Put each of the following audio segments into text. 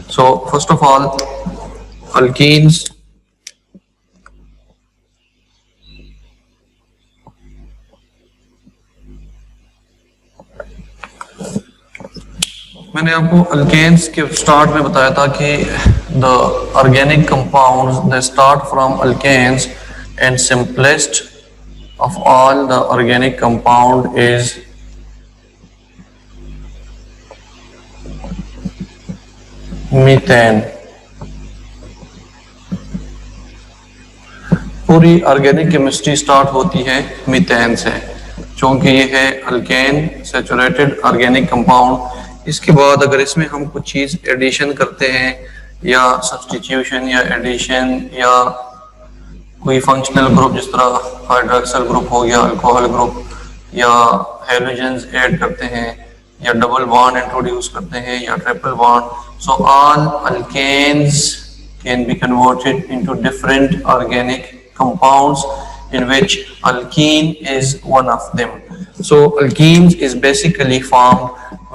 So first of all, alkenes मैंने आपको alkanes के स्टार्ट में बताया था कि the organic compounds they start from alkanes and simplest of all the organic compound is methane. पूरी ऑर्गेनिक केमिस्ट्री स्टार्ट होती है मीथेन से, क्योंकि ये है अल्केन सैचुरेटेड ऑर्गेनिक कंपाउंड। इसके बाद अगर इसमें हम कुछ चीज एडिशन करते हैं या सब्स्टिट्यूशन या एडिशन या कोई फंक्शनल ग्रुप जिस तरह हाइड्रोक्सिल ग्रुप हो गया, अल्कोहल ग्रुप, या हैलोजेंस ऐड करते हैं या डबल बॉन्ड इंट्रोड्यूस करते हैं या triple bond, so all alkanes can be converted into different organic compounds in which alkene is one of them. So alkenes is basically formed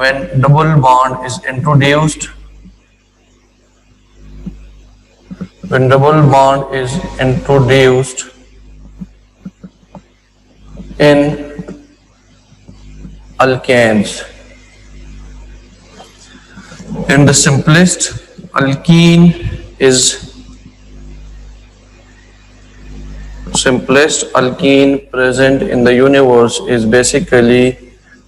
when double bond is introduced. When double bond is introduced in alkanes. In the simplest, alkene is simplest alkene present in the universe is basically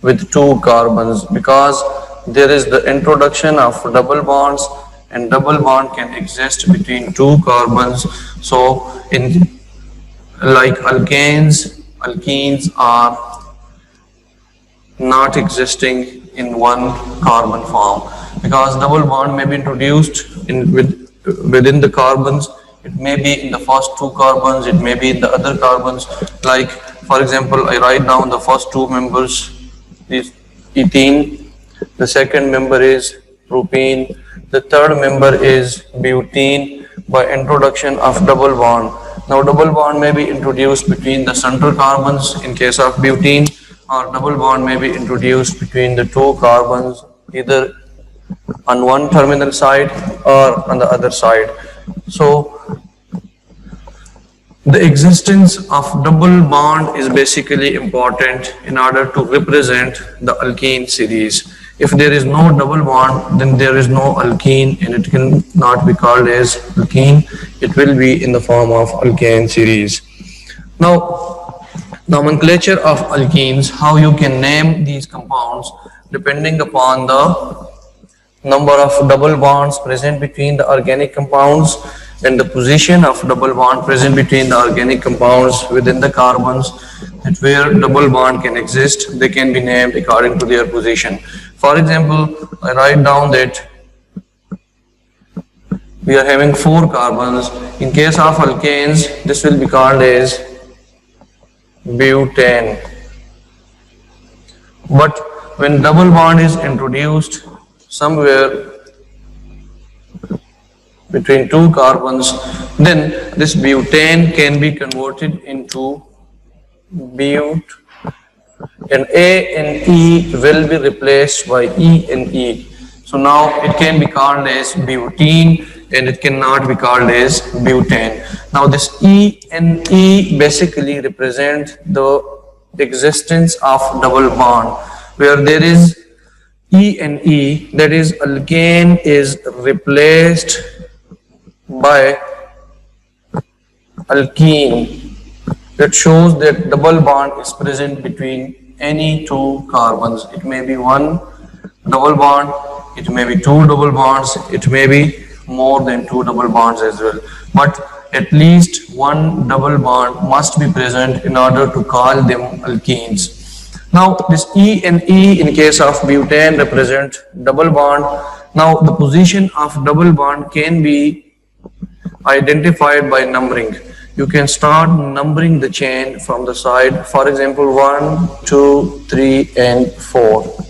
with two carbons, because there is the introduction of double bonds and double bond can exist between two carbons. So in like alkenes are not existing in one carbon form, because double bond may be introduced within the carbons. It may be in the first two carbons, it may be in the other carbons. Like for example, I write down the first two members is ethene, the second member is propene, the third member is butene by introduction of double bond. Now double bond may be introduced between the central carbons in case of butene, or double bond may be introduced between the two carbons either on one terminal side or on the other side. So the existence of double bond is basically important in order to represent the alkene series. If there is no double bond, then there is no alkene and it cannot be called as alkene. It will be in the form of alkane series. Now, nomenclature of alkenes, how you can name these compounds depending upon the number of double bonds present between the organic compounds and the position of double bond present between the organic compounds within the carbons, that where double bond can exist, they can be named according to their position. For example, I write down that we are having 4 carbons. In case of alkanes, this will be called as butane. But when double bond is introduced somewhere between two carbons, then this butane can be converted into but, and A and E will be replaced by E and E. So now it can be called as butene and it cannot be called as butane. Now this E and E basically represent the existence of double bond, where there is E and E, that is alkane is replaced by alkene. That shows that double bond is present between any two carbons. It may be one double bond, it may be two double bonds, it may be more than two double bonds as well. But at least one double bond must be present in order to call them alkenes. Now this E and E in case of butane represent double bond. Now the position of double bond can be identified by numbering. You can start numbering the chain from the side. For example, 1, 2, 3 and 4.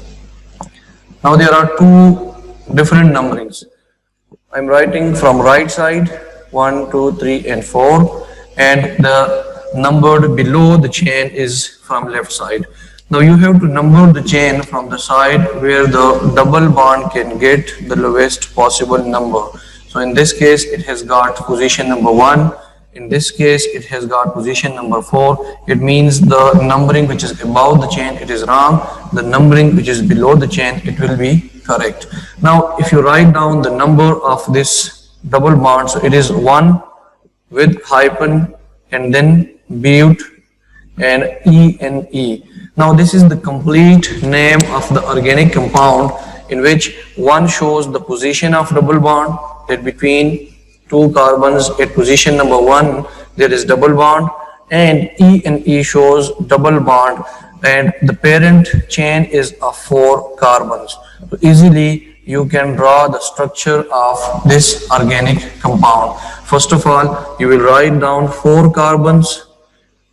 Now there are 2 different numberings. I am writing from right side 1, 2, 3 and 4, and the numbered below the chain is from left side. Now you have to number the chain from the side where the double bond can get the lowest possible number. So in this case it has got position number 1. In this case it has got position number 4. It means the numbering which is above the chain, it is wrong. The numbering which is below the chain, it will be correct. Now if you write down the number of this double bond, so it is 1 with hyphen and then but and ENE. Now this is the complete name of the organic compound, in which 1 shows the position of double bond, that between two carbons at position number 1 there is double bond, and ENE shows double bond, and the parent chain is of 4 carbons. So easily you can draw the structure of this organic compound. First of all, you will write down 4 carbons.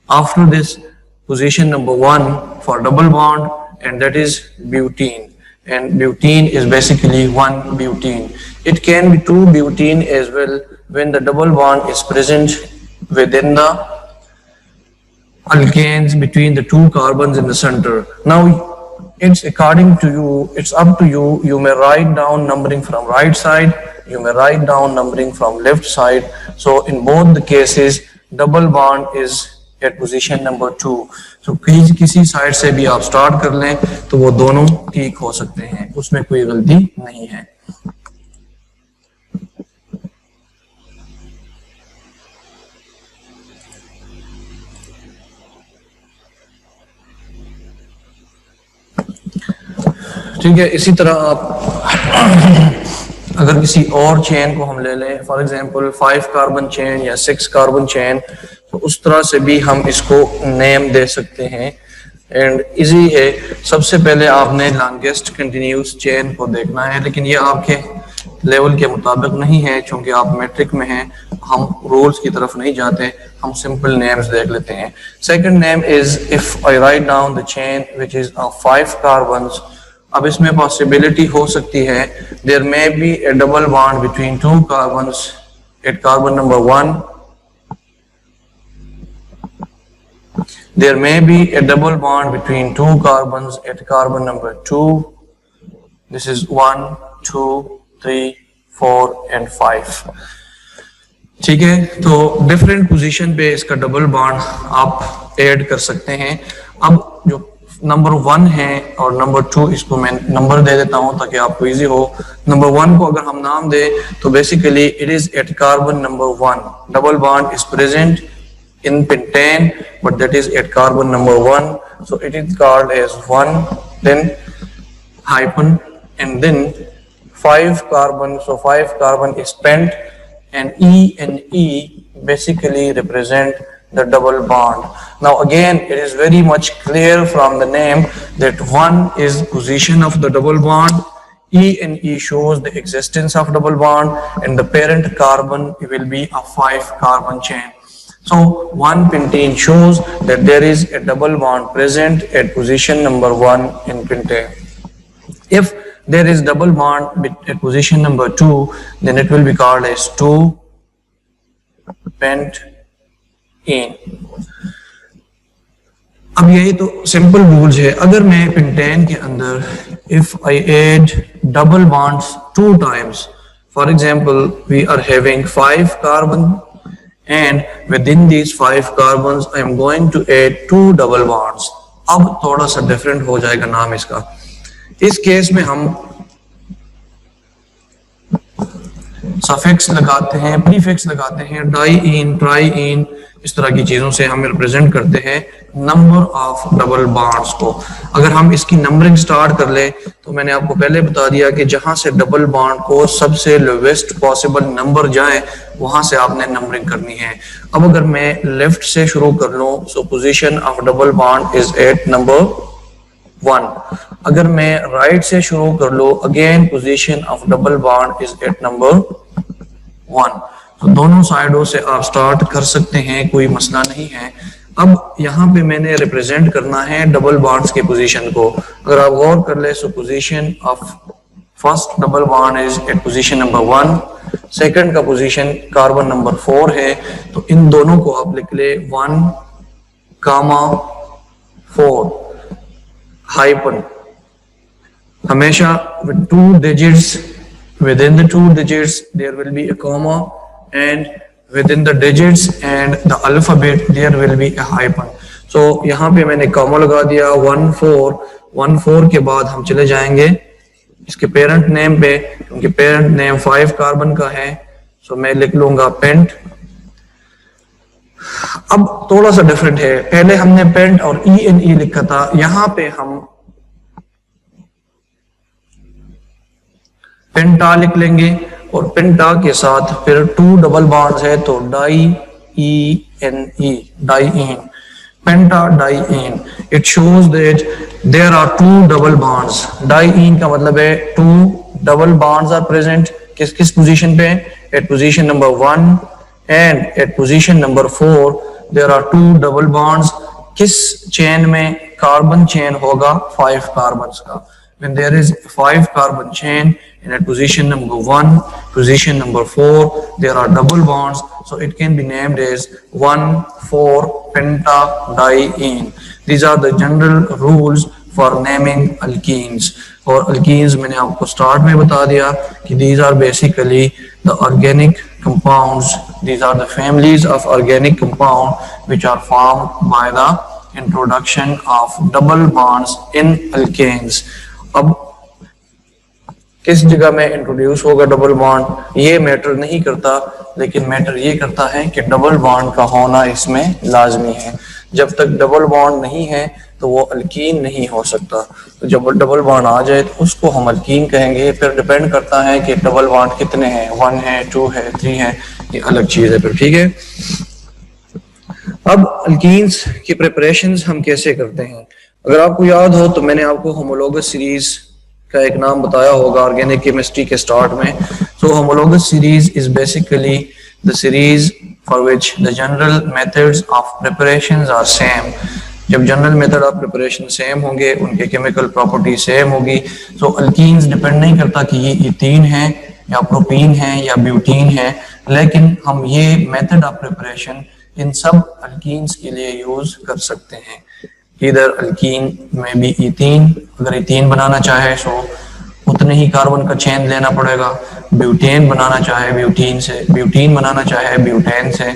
After this, position number 1 for double bond, and that is butene. And butene is basically 1 butene. It can be 2 butene as well when the double bond is present within the alkanes between the 2 carbons in the center. Now it's according to you, it's up to you. You may write down numbering from right side, you may write down numbering from left side. So in both the cases double bond is at position number 2. So किसी side से भी आप start कर लें तो वो दोनों ठीक हो सकते हैं, उसमें कोई गलती नहीं है. ठीक है. इसी तरह आप अगर किसी और चेन को हम ले लें, फॉर एग्जांपल 5 कार्बन चेन या 6 कार्बन चेन, तो उस तरह से भी हम इसको नेम दे सकते हैं. एंड इजी है. सबसे पहले आपने लॉन्गेस्ट कंटिन्यूस चेन को देखना है, लेकिन ये आपके लेवल के मुताबिक नहीं है, चूंकि आप मैट्रिक में हैं. हम रूल्स की तरफ नहीं जाते, हम सिंपल नेम्स देख लेते हैं. Second name is if I write down the chain which is of 5 carbons. अब इसमें पॉसिबिलिटी हो सकती है there may be a double bond between 2 carbons at carbon number 1. There may be a double bond between 2 carbons at carbon number 2. This is 1, 2, 3, 4 and 5. ठीक है. तो different position पे इसका डबल बॉन्ड आप ऐड कर सकते हैं. अब जो नंबर 1 है और नंबर 2, इसको मैं नंबर दे देता हूं ताकि आपको इजी हो. नंबर 1 को अगर हम नाम दें तो basically it is at carbon number 1. Double bond is present in pentane, but that is at carbon number 1, so it is called as 1, then hyphen and then 5 carbon. So 5 carbon is spent, and E and E basically represent the double bond. Now again it is very much clear from the name that 1 is position of the double bond, E and E shows the existence of double bond, and the parent carbon will be a 5 carbon chain. So 1 pentane shows that there is a double bond present at position number 1 in pentane. If there is double bond at position number 2, then it will be called as 2 pentane. अब यही तो simple rules है. अगर मैं pentane के अंदर if I add double bonds 2 times, for example we are having 5 carbon, and within these 5 carbons I am going to add 2 double bonds. अब थोड़ा सा डिफरेंट हो जाएगा नाम इसका. इस केस में हम सफिक्स लगाते हैं, प्रीफिक्स लगाते हैं, डाईइन, ट्राईइन, इस तरह की चीजों से हम रिप्रेजेंट करते हैं नंबर ऑफ डबल बॉन्ड्स को. अगर हम इसकी नंबरिंग स्टार्ट कर ले तो मैंने आपको पहले बता दिया कि जहां से डबल बॉन्ड को सबसे लोवेस्ट पॉसिबल नंबर जाए वहां से आपने नंबरिंग करनी है. अब अगर मैं लेफ्ट से शुरू कर लूं, so position of double bond is at number 1. अगर मैं राइट से शुरू कर लूं, again position of double bond is at number 1. तो दोनों साइडों से आप स्टार्ट कर सकते हैं, कोई मसला नहीं है. अब यहाँ पे मैंने रिप्रेजेंट करना है डबल बॉन्ड्स के पोजीशन को. अगर आप गौर कर ले, so position of first double bond is at position number 1, second का पोजीशन कार्बन नंबर 4 है. तो इन दोनों को आप लिख ले 1, 4. हाइपन, हमेशा with two digits, within the two digits there will be a comma, and within the digits and the alphabet there will be a hyphen. So यहाँ पे मैंने कॉमा लगा दिया 1 4 के बाद हम चले जाएंगे इसके पेरेंट नेम पे, क्योंकि पेरेंट नेम 5 कार्बन का है, सो मैं लिख लूंगा पेंट। अब थोड़ा सा डिफरेंट है, पहले हमने पेंट और ENE लिखा था, यहां पे हम पेंटा लिख लेंगे और पेंटा के साथ फिर 2 डबल बॉन्ड्स है तो DIENE, diene, penta diene. It shows that there are 2 double bonds. Diene का मतलब है 2 डबल बॉन्ड्स आर प्रेजेंट, किस किस पोजीशन पे, at position number 1 and at position number 4 there are 2 double bonds. किस चेन में, कार्बन चेन होगा 5 carbons का। When there is 5 carbon chain and at position number 1, position number 4, there are double bonds, so it can be named as 1,4-pentadiene. These are the general rules for naming alkenes. और alkenes मैंने आपको start में बता दिया कि these are basically the organic compounds. These are the families of organic compound which are formed by the introduction of double bonds in alkanes. अब किस जगह में इंट्रोड्यूस होगा डबल बॉन्ड ये मैटर नहीं करता, लेकिन मैटर ये करता है कि डबल बॉन्ड का होना इसमें लाजमी है। जब तक डबल बॉन्ड नहीं है तो वो अल्कीन नहीं हो सकता, तो जब डबल बॉन्ड आ जाए तो उसको हम अल्कीन कहेंगे। फिर डिपेंड करता है कि डबल बॉन्ड कितने हैं, 1 है, 2 है, 3 है, ये अलग चीज है फिर, ठीक है। अब अल्कीन्स की प्रिपरेशंस हम कैसे करते हैं, अगर आपको याद हो तो मैंने आपको होमोलोगस सीरीज का एक नाम बताया होगा ऑर्गेनिक केमिस्ट्री के स्टार्ट में। So homologous series is basically the series for which the general methods of preparations are same. जब general method of preparation same होंगे, उनके केमिकल प्रॉपर्टी सेम होगी। सो अल्कीन्स डिपेंड नहीं करता कि ये इथीन है या प्रोपीन है या ब्यूटीन है, लेकिन हम ये मेथड ऑफ प्रिपरेशन इन सब अल्कीन्स के लिए यूज कर सकते हैं। इधर अल्कीन में भी इथीन, अगर इथीन बनाना चाहे तो उतने ही कार्बन का चेन लेना पड़ेगा। ब्यूटेन बनाना चाहे ब्यूटीन से, ब्यूटीन बनाना चाहे ब्यूटेन से,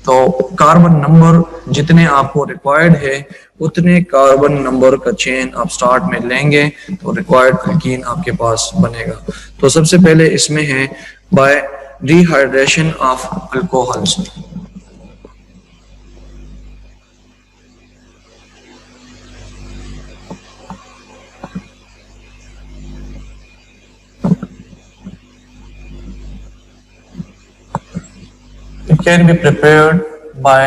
तो कार्बन नंबर जितने आपको रिक्वायर्ड है उतने कार्बन नंबर का चेन आप स्टार्ट में लेंगे तो रिक्वायर्ड अल्कीन आपके पास बनेगा। तो सबसे पहले इसमें है bye dehydration of alcohols. It can be prepared by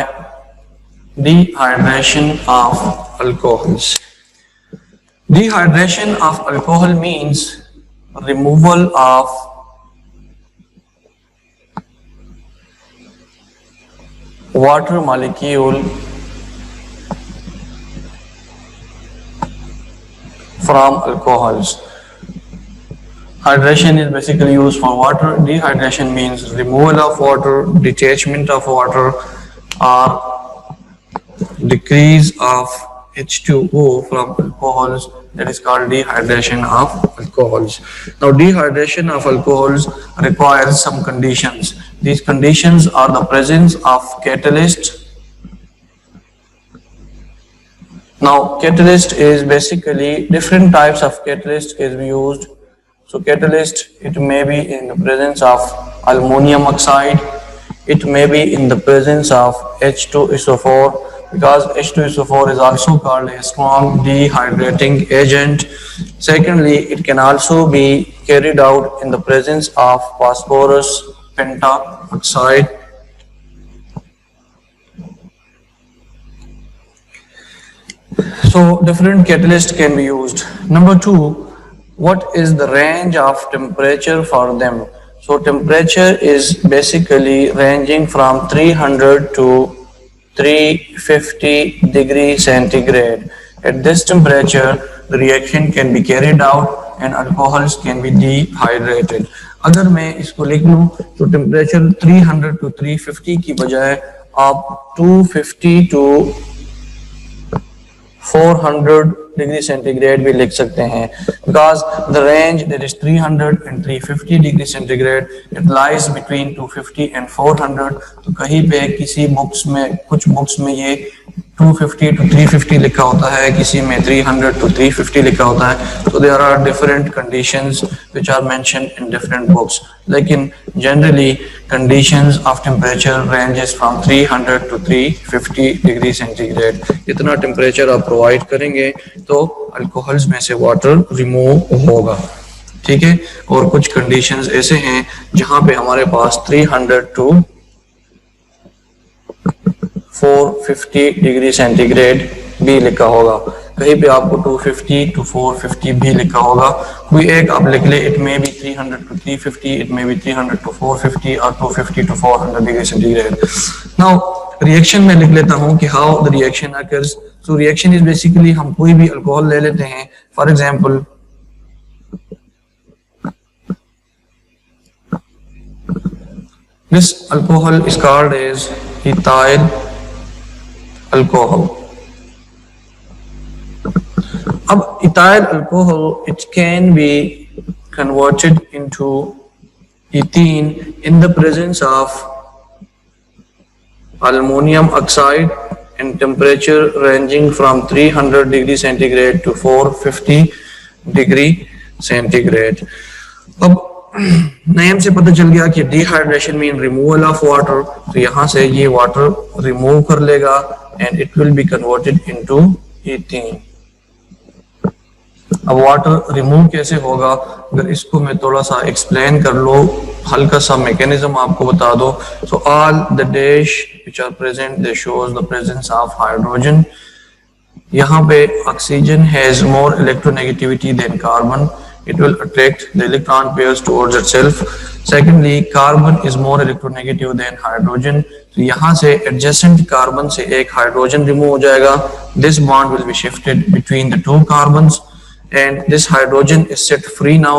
dehydration of alcohols. Dehydration of alcohol means removal of water molecule from alcohols. Hydration is basically used for water. Dehydration means removal of water, detachment of water, or decrease of H2O from alcohols. That is called dehydration of alcohols. Now, dehydration of alcohols requires some conditions. These conditions are the presence of catalyst. Now, catalyst is basically different types of catalyst is used. So catalyst, it may be in the presence of aluminum oxide, it may be in the presence of H2SO4, because H2SO4 is also called a strong dehydrating agent. Secondly, it can also be carried out in the presence of phosphorus pentaoxide. So different catalysts can be used. Number 2, what is the range of temperature for them? So temperature is basically ranging from 300 to 350 degrees centigrade. At this temperature, the reaction can be carried out and alcohols can be dehydrated. अगर मैं इसको लिख लूँ तो temperature 300 to 350 की बजाय आप 250 to 400 degree centigrade भी लिख सकते हैं, because the range that is 300 and 350 degree centigrade, it lies between 250 and 400। तो कहीं पे किसी बुक्स में, कुछ बुक्स में ये 250 to 350 लिखा होता है, किसी में 300 to 350 लिखा होता है। तो there are different conditions which are mentioned in different books, लेकिन generally conditions of temperature ranges from 300 to 350 degree centigrade. इतना टेम्परेचर आप प्रोवाइड करेंगे तो अल्कोहल्स में से वाटर रिमूव होगा, ठीक है। और कुछ कंडीशंस ऐसे हैं जहां पे हमारे पास 300 to 450 डिग्री सेंटीग्रेड भी लिखा होगा, कहीं पे आपको 250 to 450 भी लिखा होगा। कोई एक आप लिख ले, it may be 300 to 350, it may be 300 to 450 और 250 to 400 degree centigrade. Now reaction में लिख लेता हूं कि how the reaction occurs. So reaction is basically, हम कोई भी अल्कोहल ले लेते हैं, for example this alcohol is called as ethyl alcohol. अब ethyl alcohol, it can be converted into ethene in the presence of aluminum oxide and temperature ranging from 300 degree centigrade to 450 degree centigrade। अब name से पता चल गया कि dehydration mean removal of water, तो यहां से ये वाटर रिमूव कर लेगा and it will be converted into ethene. अब वाटर रिमूव कैसे होगा, अगर इसको मैं थोड़ा सा एक्सप्लेन कर लो, हल्का सा मैकेनिज्म आपको बता दो। So all the dash which are present they shows the presence of hydrogen. यहाँ पे oxygen has more electronegativity than carbon, it will attract the electron pairs towards itself. Secondly, carbon is more electronegative than hydrogen, तो यहाँ से adjacent carbon से एक hydrogen remove हो जाएगा, this bond will be shifted between the two carbons and this hydrogen is set free now,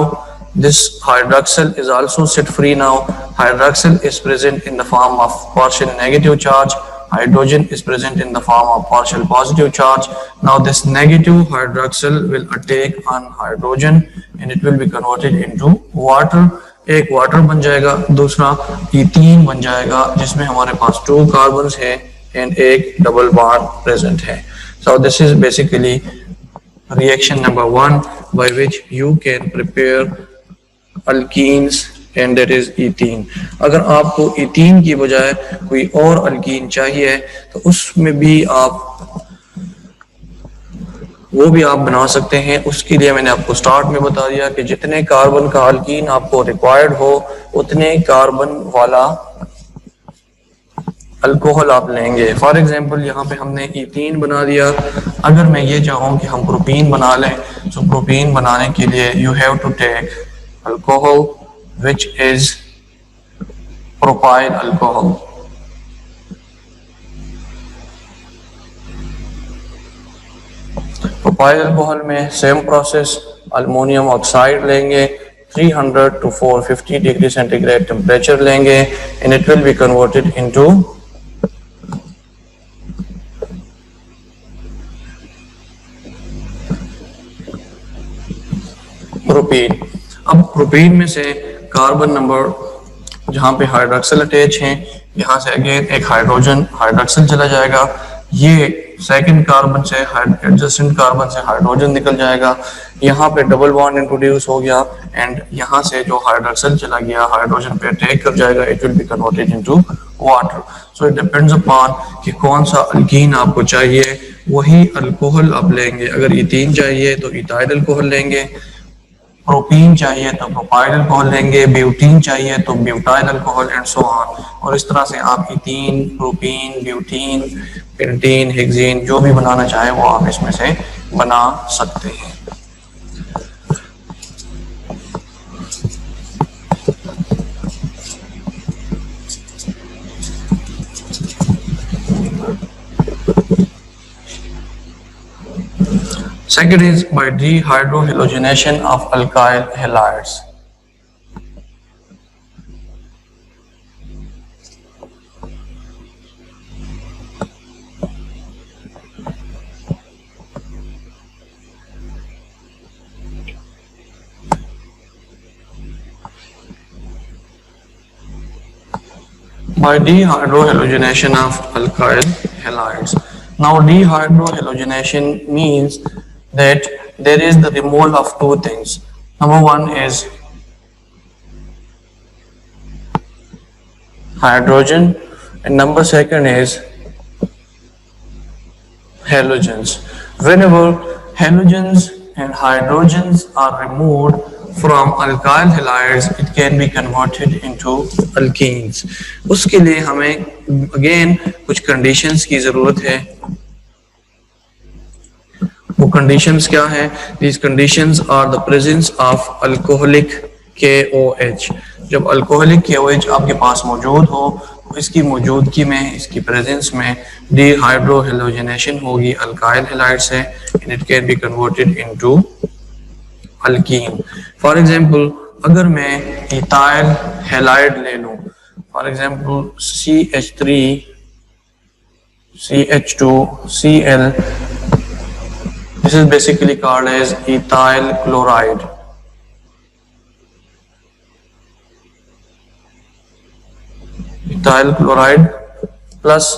this hydroxyl is also set free now। Hydroxyl is present in the form of partial negative charge, hydrogen is present in the form of partial positive charge। Now this negative hydroxyl will attack on hydrogen and it will be converted into water। एक water बन जाएगा, दूसरा ethene बन जाएगा जिसमें हमारे पास 2 carbons हैं and एक डबल बॉन्ड प्रेजेंट है। So this is basically reaction number 1 by which you can prepare alkenes and that is ethene। अगर आपको ethene की बजाय कोई और अल्कीन चाहिए तो उसमें भी आप वो भी आप बना सकते हैं। उसके लिए मैंने आपको स्टार्ट में बता दिया कि जितने कार्बन का अल्कीन आपको रिक्वायर्ड हो उतने कार्बन वाला अल्कोहल आप लेंगे। फॉर एग्जांपल यहाँ पे हमने ईथीन बना दिया, अगर मैं ये चाहूँ कि हम प्रोपीन बना लें तो प्रोपीन बनाने के लिए you have to take alcohol which is propyl alcohol। Propyl alcohol में सेम प्रोसेस, अल्युमिनियम ऑक्साइड लेंगे, 300 to 450 डिग्री सेंटीग्रेड टेम्परेचर लेंगे and it will be converted into propene. अब प्रोपीन में से कार्बन नंबर जहां पे हाइड्रोक्सिल अटैच है, यहां से अगेन एक हाइड्रोजन हाइड्रोक्सिल चला जाएगा, ये सेकंड कार्बन से एडजेसेंट कार्बन से हाइड्रोजन निकल जाएगा, यहाँ पे डबल बॉन्ड इंट्रोड्यूस हो गया एंड यहाँ से जो हाइड्रोक्सिल चला गया हाइड्रोजन पे अटैक कर जाएगा, it will be converted into water. So it depends upon कि कौन सा अल्कीन आपको चाहिए, वही अल्कोहल आप लेंगे। अगर ईथीन चाहिए तो इथाइल अल्कोहल लेंगे, प्रोपीन चाहिए तो प्रोपाइल अल्कोहल लेंगे, ब्यूटीन चाहिए तो butyl alcohol and so on. और इस तरह से आप ethene, propene, butene, pentene, hexene जो भी बनाना चाहे वो आप इसमें से बना सकते हैं। Second is by dehydrohalogenation of alkyl halides। by dehydrohalogenation of alkyl halides. Now dehydrohalogenation means that there is the removal of two things. Number one is hydrogen and number second is halogens. Whenever halogens and hydrogens are removed from alkyl halides, it can be converted into alkenes. उसके लिए हमें again कुछ conditions की ज़रूरत है. वो conditions क्या हैं? These conditions are the presence of alcoholic KOH. जब alcoholic KOH आपके पास मौजूद हो, इसकी मौजूदगी में, इसकी प्रेजेंस में dehydrohalogenation होगी अल्काइल हैलाइड से and it can be converted into alkene. For example, अगर मैं ethyl halide ले लूं, for example CH3 CH2Cl, this is basically called as ethyl chloride. Ethyl chloride plus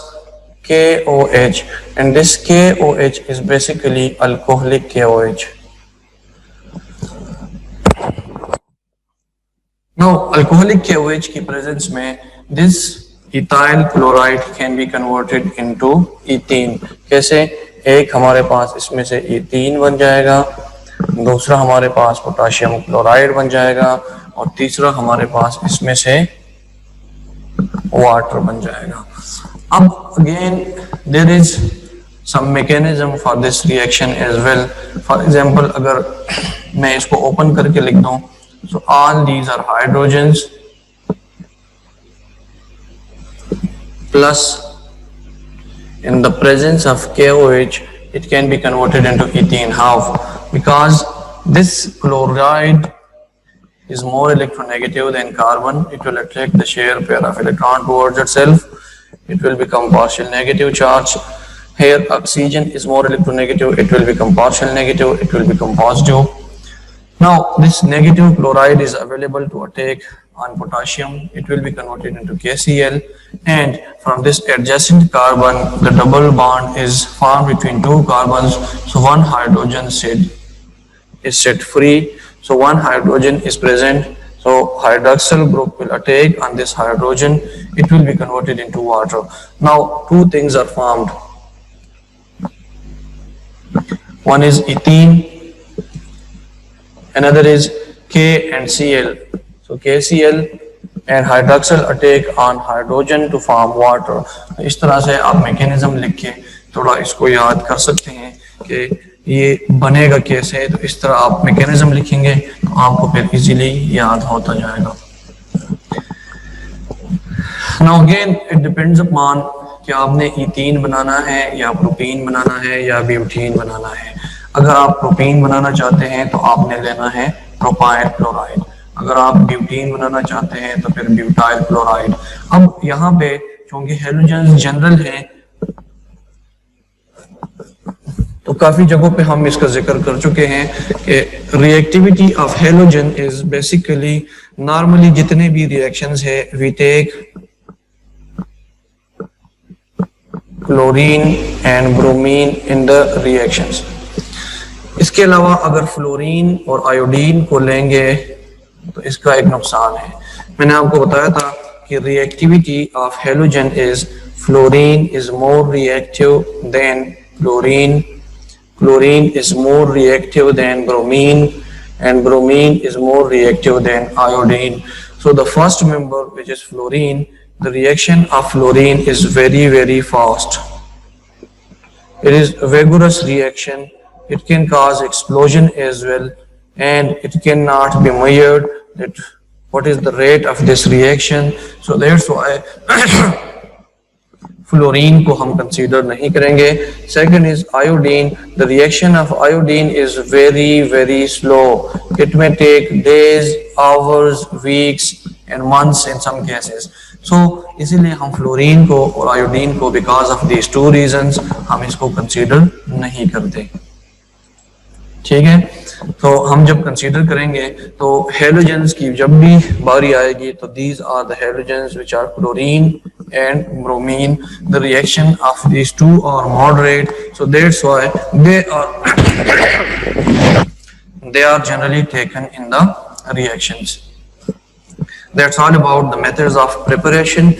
KOH, and this KOH is basically alcoholic KOH. Now alcoholic KOH की presence में this ethyl chloride can be converted into ethene. कैसे? एक हमारे पास इसमें से ethene बन जाएगा, दूसरा हमारे पास पोटाशियम क्लोराइड बन जाएगा और तीसरा हमारे पास इसमें से वाटर बन जाएगा. अब again there is some mechanism for this reaction as well. For example, अगर मैं इसको open करके लिख दूं, so all these are hydrogens plus in the presence of KOH it can be converted into ethene. How? Because this chloride is more electronegative than carbon. It will attract the shared pair of electron towards itself. It will become partial negative charge. Here oxygen is more electronegative. It will become partial negative. It will become positive. Now this negative chloride is available to attack on potassium. It will be converted into KCl, and from this adjacent carbon the double bond is formed between two carbons, so one hydrogen is set free. So one hydrogen is present, so hydroxyl group will attack on this hydrogen. It will be converted into water. Now two things are formed. One is ethene, another is K and Cl. So KCl and hydroxyl attack on hydrogen to form water. इस तरह से आप mechanism लिख के थोड़ा इसको याद कर सकते हैं कि ये बनेगा कैसे. तो इस तरह आप मैकेनिज्म लिखेंगे तो आपको फिर इजीली याद होता जाएगा. Now again it depends upon कि आपने इथीन बनाना है या प्रोपीन बनाना है या ब्यूटीन बनाना है. अगर आप प्रोपीन बनाना चाहते हैं तो आपने लेना है प्रोपाइल क्लोराइड. अगर आप ब्यूटीन बनाना चाहते हैं तो फिर ब्यूटाइल क्लोराइड. अब यहाँ पे क्योंकि हेलोजेंस जनरल है तो काफी जगहों पे हम इसका जिक्र कर चुके हैं कि reactivity of halogen is basically normally जितने भी रिएक्शंस है we take chlorine and bromine in the reactions. इसके अलावा अगर फ्लोरीन और आयोडीन को लेंगे तो इसका एक नुकसान है. मैंने आपको बताया था कि reactivity of halogen is fluorine is more reactive than chlorine, chlorine is more reactive than bromine, and bromine is more reactive than iodine. So the first member, which is fluorine, the reaction of fluorine is very, very fast. It is a vigorous reaction. It can cause explosion as well, and it cannot be measured that what is the rate of this reaction. So that's why fluorine को हम consider नहीं करेंगे. Second is iodine. The reaction of iodine is very very slow. It may take days, hours, weeks and months in some cases. So इसीलिए हम fluorine को और iodine को because of these two reasons हम इसको consider नहीं करते. ठीक है. तो हम जब कंसीडर करेंगे तो हेलोजेंस की जब भी बारी आएगी तो these are the halogens which are chlorine and bromine. The reaction of these two are moderate, so that's why they are generally taken in the reactions. That's all about the methods of preparation.